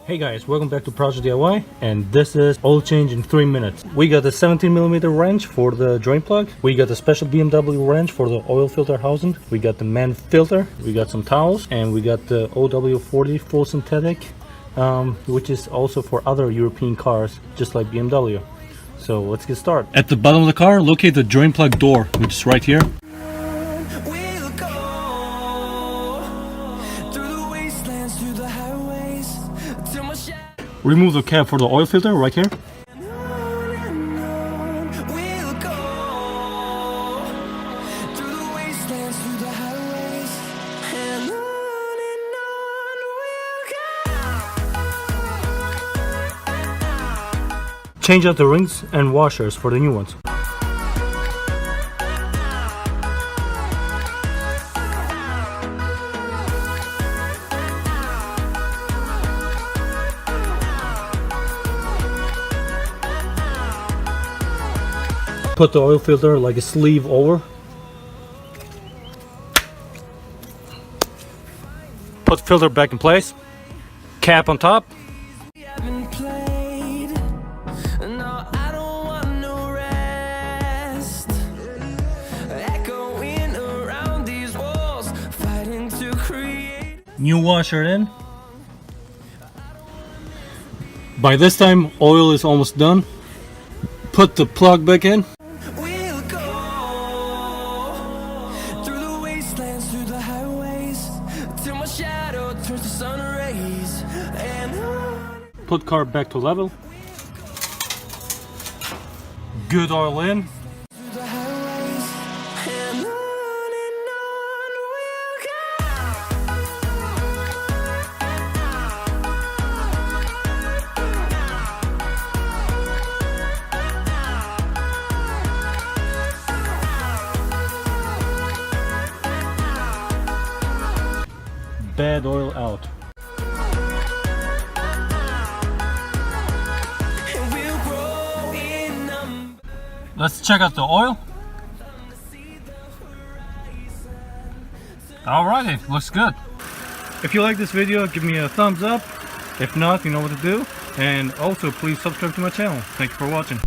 Hey guys, welcome back to Project DIY, and this is oil change in 3 minutes. We got the 17mm wrench for the drain plug. We got the special BMW wrench for the oil filter housing. We got the man filter. We got some towels, and we got the OW40 full synthetic, which is also for other European cars, just like BMW. So let's get started. At the bottom of the car, locate the drain plug door, which is right here. Remove the cap for the oil filter right here. Change out the rings and washers for the new ones. Put the oil filter like a sleeve over. Put the filter back in place. Cap on top. New washer in. By this time, oil is almost done. Put the plug back in. Put car back to level. Good oil in. Bad oil out. Let's check out the oil. Alrighty, looks good. If you like this video, give me a thumbs up. If not, you know what to do. And also, please subscribe to my channel. Thank you for watching.